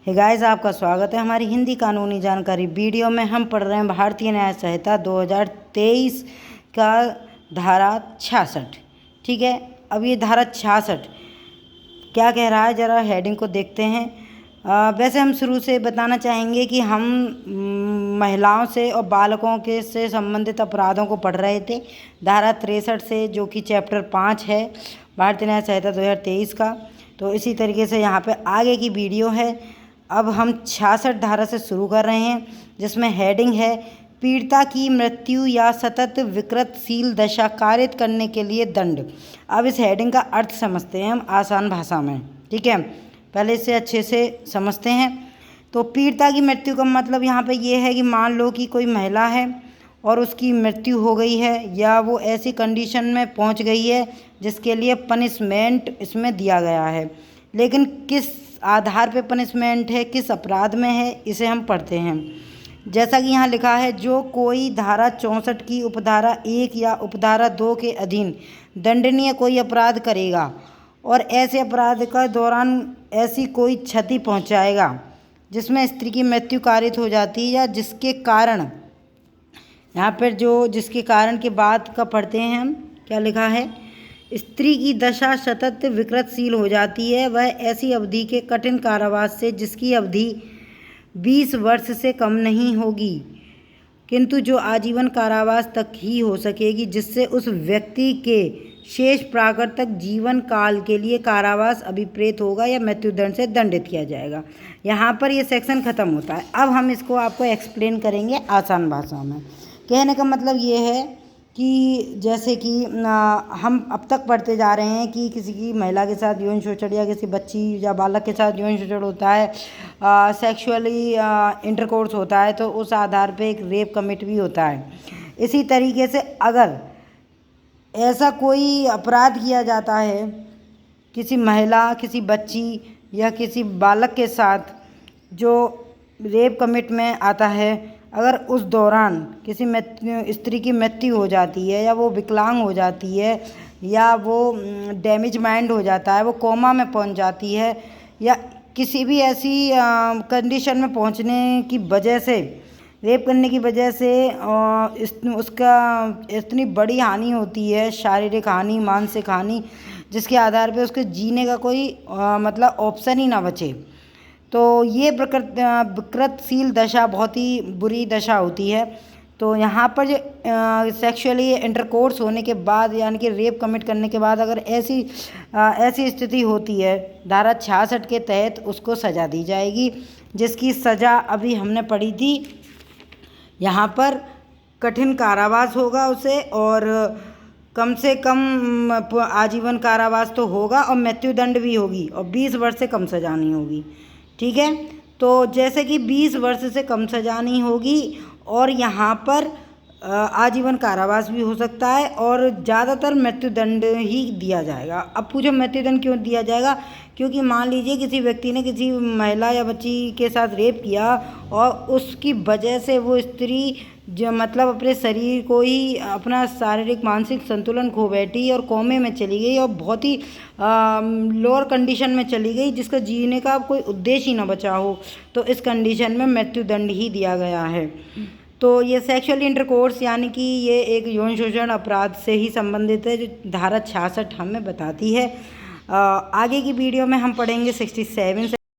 Hey guys, आपका स्वागत है हमारी हिंदी कानूनी जानकारी वीडियो में। हम पढ़ रहे हैं भारतीय न्याय संहिता 2023 का धारा 66। ठीक है, अब ये धारा 66 क्या कह रहा है, ज़रा हेडिंग को देखते हैं। वैसे हम शुरू से बताना चाहेंगे कि हम महिलाओं से और बालकों के से संबंधित अपराधों को पढ़ रहे थे धारा 63 से, जो कि चैप्टर 5 है भारतीय न्याय संहिता 2023 का। तो इसी तरीके से यहाँ पे आगे की वीडियो है। अब हम 66 धारा से शुरू कर रहे हैं, जिसमें हेडिंग है पीड़िता की मृत्यु या सतत विकृतशील दशा कारित करने के लिए दंड। अब इस हेडिंग का अर्थ समझते हैं हम आसान भाषा में। ठीक है, पहले इसे अच्छे से समझते हैं। तो पीड़िता की मृत्यु का मतलब यहाँ पे ये है कि मान लो कि कोई महिला है और उसकी मृत्यु हो गई है, या वो ऐसी कंडीशन में पहुँच गई है जिसके लिए पनिशमेंट इसमें दिया गया है। लेकिन किस आधार पे पनिशमेंट है, किस अपराध में है, इसे हम पढ़ते हैं। जैसा कि यहाँ लिखा है, जो कोई धारा 64 की उपधारा 1 या उपधारा 2 के अधीन दंडनीय कोई अपराध करेगा और ऐसे अपराध का दौरान ऐसी कोई क्षति पहुँचाएगा जिसमें स्त्री की मृत्यु कारित हो जाती है, या जिसके कारण, यहाँ पर जो जिसके कारण के बाद का पढ़ते हैं हम, क्या लिखा है, स्त्री की दशा सतत विकृतशील हो जाती है, वह ऐसी अवधि के कठिन कारावास से जिसकी अवधि 20 वर्ष से कम नहीं होगी, किंतु जो आजीवन कारावास तक ही हो सकेगी, जिससे उस व्यक्ति के शेष प्राकृतिक जीवन काल के लिए कारावास अभिप्रेत होगा या मृत्युदंड से दंडित किया जाएगा। यहाँ पर ये सेक्शन ख़त्म होता है। अब हम इसको आपको एक्सप्लेन करेंगे आसान भाषा में। कहने का मतलब ये है कि जैसे कि हम अब तक पढ़ते जा रहे हैं कि किसी की महिला के साथ यौन शोषण या किसी बच्ची या बालक के साथ यौन शोषण होता है, सेक्सुअली इंटरकोर्स होता है, तो उस आधार पे एक रेप कमिट भी होता है। इसी तरीके से अगर ऐसा कोई अपराध किया जाता है किसी महिला, किसी बच्ची या किसी बालक के साथ जो रेप कमिट में आता है, अगर उस दौरान किसी स्त्री की मृत्यु हो जाती है, या वो विकलांग हो जाती है, या वो डैमेज माइंड हो जाता है, वो कोमा में पहुंच जाती है, या किसी भी ऐसी कंडीशन में पहुंचने की वजह से, रेप करने की वजह से उसका इतनी बड़ी हानि होती है, शारीरिक हानि, मानसिक हानि, जिसके आधार पे उसके जीने का कोई मतलब ऑप्शन ही ना बचे, तो ये विकृतशील दशा बहुत ही बुरी दशा होती है। तो यहाँ पर जो सेक्सुअली इंटरकोर्स होने के बाद, यानी कि रेप कमिट करने के बाद अगर ऐसी स्थिति होती है, धारा 66 के तहत उसको सज़ा दी जाएगी, जिसकी सज़ा अभी हमने पढ़ी थी। यहाँ पर कठिन कारावास होगा उसे, और कम से कम आजीवन कारावास तो होगा, और मृत्युदंड भी होगी, और 20 वर्ष से कम सज़ा नहीं होगी। ठीक है, तो जैसे कि 20 वर्ष से कम सज़ा नहीं होगी, और यहाँ पर आजीवन कारावास भी हो सकता है, और ज़्यादातर मृत्युदंड ही दिया जाएगा। अब पूछो मृत्युदंड क्यों दिया जाएगा? क्योंकि मान लीजिए किसी व्यक्ति ने किसी महिला या बच्ची के साथ रेप किया और उसकी वजह से वो स्त्री जो मतलब अपने शरीर को ही, अपना शारीरिक मानसिक संतुलन खो बैठी और कोमे में चली गई, और बहुत ही लोअर कंडीशन में चली गई, जिसका जीने का कोई उद्देश्य ही ना बचा हो, तो इस कंडीशन में मृत्युदंड ही दिया गया है। तो ये सेक्सुअल इंटरकोर्स यानी कि ये एक यौन शोषण अपराध से ही संबंधित है, जो धारा 66 हमें बताती है। आगे की वीडियो में हम पढ़ेंगे 67 से